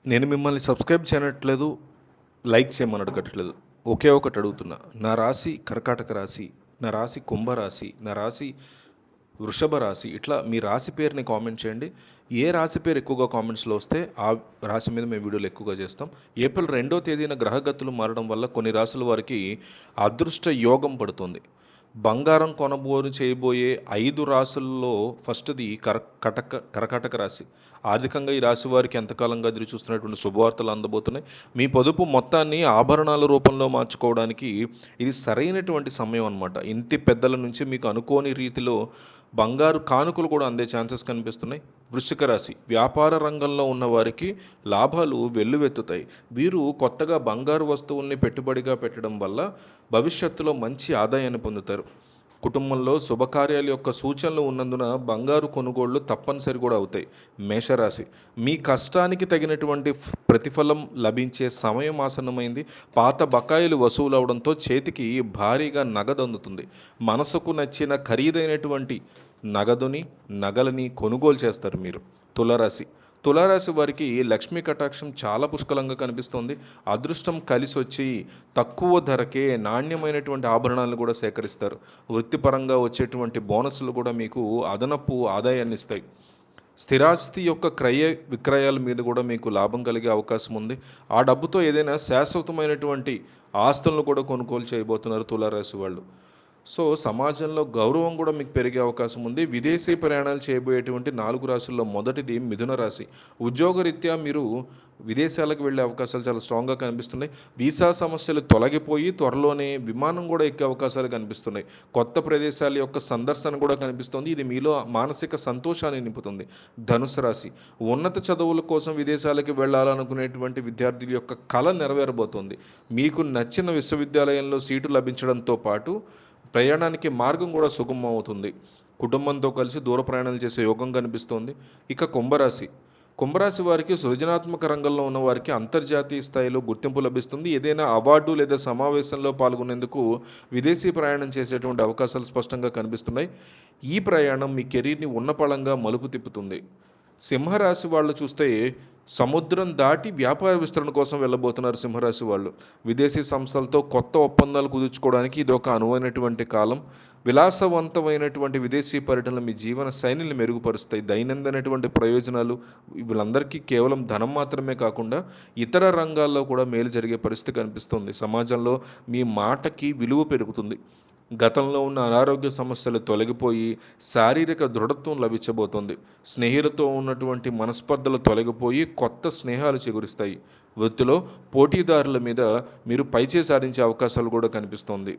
నేను మిమ్మల్ని subscribe చేయనట్లేదు, like చేయమని అడగట్లేదు. ఒకే ఒకటి అడుగుతున్నా. నా రాశి కర్కాటక రాశి, నా రాశి కుంభరాశి, నా రాశి వృషభ రాశి. ఇట్లా మీ రాశి పేరుని కామెంట్ చేయండి. ఏ రాశి పేరు ఎక్కువగా కామెంట్స్లో వస్తే ఆ రాశి మీద మేము వీడియోలు ఎక్కువగా చేస్తాం. ఏప్రిల్ 2వ తేదీన గ్రహగతులు మారడం వల్ల కొన్ని రాశుల వారికి అదృష్ట యోగం పడుతుంది. బంగారం కొనబోని చేయబోయే 5 రాశుల్లో ఫస్ట్‌ది కర్కాటక రాశి. ఆర్థికంగా ఈ రాశి వారికి ఎంతకాలంగా ఎదురు చూస్తున్నటువంటి శుభవార్తలు అందబోతున్నాయి. మీ పొదుపు మొత్తాన్ని ఆభరణాల రూపంలో మార్చుకోవడానికి ఇది సరైనటువంటి సమయం అనమాట. ఇంటి పెద్దల నుంచి మీకు అనుకోని రీతిలో బంగారు కానుకలు కూడా అందే ఛాన్సెస్ కనిపిస్తున్నాయి. వృశ్చిక రాశి వ్యాపార రంగంలో ఉన్న వారికి లాభాలు వెల్లువెత్తుతాయి. వీరు కొత్తగా బంగారు వస్తువుల్ని పెట్టుబడిగా పెట్టడం వల్ల భవిష్యత్తులో మంచి ఆదాయాన్ని పొందుతారు. కుటుంబంలో శుభకార్యాల యొక్క సూచనలు ఉన్నందున బంగారు కొనుగోళ్లు తప్పనిసరి కూడా అవుతాయి. మేషరాశి మీ కష్టానికి తగినటువంటి ప్రతిఫలం లభించే సమయం ఆసన్నమైంది. పాత బకాయిలు వసూలు అవడంతో చేతికి భారీగా నగదు అందుతుంది. మనసుకు నచ్చిన ఖరీదైనటువంటి నగలని కొనుగోలు చేస్తారు మీరు. తులారాశి తులారాశి వారికి లక్ష్మీ కటాక్షం చాలా పుష్కలంగా కనిపిస్తుంది. అదృష్టం కలిసి వచ్చి తక్కువ ధరకే నాణ్యమైనటువంటి ఆభరణాలను కూడా సేకరిస్తారు. వృత్తిపరంగా వచ్చేటువంటి బోనస్లు కూడా మీకు అదనపు ఆదాయాన్ని ఇస్తాయి. స్థిరాస్తి యొక్క క్రయ విక్రయాల మీద కూడా మీకు లాభం కలిగే అవకాశం ఉంది. ఆ డబ్బుతో ఏదైనా శాశ్వతమైనటువంటి ఆస్తులను కూడా కొనుగోలు చేయబోతున్నారు తులారాశి వాళ్ళు. సో సమాజంలో గౌరవం కూడా మీకు పెరిగే అవకాశం ఉంది. విదేశీ ప్రయాణాలు చేయబోయేటువంటి 4 రాశుల్లో మొదటిది మిథున రాశి. ఉద్యోగరీత్యా మీరు విదేశాలకు వెళ్ళే అవకాశాలు చాలా స్ట్రాంగ్గా కనిపిస్తున్నాయి. వీసా సమస్యలు తొలగిపోయి త్వరలోనే విమానం కూడా ఎక్కే అవకాశాలు కనిపిస్తున్నాయి. కొత్త ప్రదేశాల యొక్క సందర్శన కూడా కనిపిస్తుంది. ఇది మీలో మానసిక సంతోషాన్ని నింపుతుంది. ధనుసు రాశి ఉన్నత చదువుల కోసం విదేశాలకు వెళ్ళాలనుకునేటువంటి విద్యార్థుల యొక్క కళ నెరవేరబోతోంది. మీకు నచ్చిన విశ్వవిద్యాలయంలో సీటు లభించడంతో పాటు ప్రయాణానికి మార్గం కూడా సుగమం అవుతుంది. కుటుంబంతో కలిసి దూర ప్రయాణాలు చేసే యోగం కనిపిస్తోంది. ఇక కుంభరాశి వారికి సృజనాత్మక రంగంలో ఉన్న వారికి అంతర్జాతీయ స్థాయిలో గుర్తింపు లభిస్తుంది. ఏదైనా అవార్డు లేదా సమావేశంలో పాల్గొనేందుకు విదేశీ ప్రయాణం చేసేటువంటి అవకాశాలు స్పష్టంగా కనిపిస్తున్నాయి. ఈ ప్రయాణం మీ కెరీర్ని ఉన్నపళంగా మలుపు తిప్పుతుంది. సింహరాశి వాళ్ళు చూస్తే సముద్రం దాటి వ్యాపార విస్తరణ కోసం వెళ్ళబోతున్నారు సింహరాశి వాళ్ళు. విదేశీ సంస్థలతో కొత్త ఒప్పందాలు కుదుర్చుకోవడానికి ఇది ఒక అనువైనటువంటి కాలం. విలాసవంతమైనటువంటి విదేశీ పర్యటనలు మీ జీవన శైలిని మెరుగుపరుస్తాయి. దైనందినటువంటి ప్రయోజనాలు వీళ్ళందరికీ కేవలం ధనం మాత్రమే కాకుండా ఇతర రంగాల్లో కూడా మేలు జరిగే పరిస్థితి కనిపిస్తుంది. సమాజంలో మీ మాటకి విలువ పెరుగుతుంది. గతంలో ఉన్న అనారోగ్య సమస్యలు తొలగిపోయి శారీరక దృఢత్వం లభించబోతోంది. స్నేహితులతో ఉన్నటువంటి మనస్పర్ధలు తొలగిపోయి కొత్త స్నేహాలు చిగురిస్తాయి. వృత్తిలో పోటీదారుల మీద మీరు పైచే సాధించే అవకాశాలు కూడా కనిపిస్తోంది.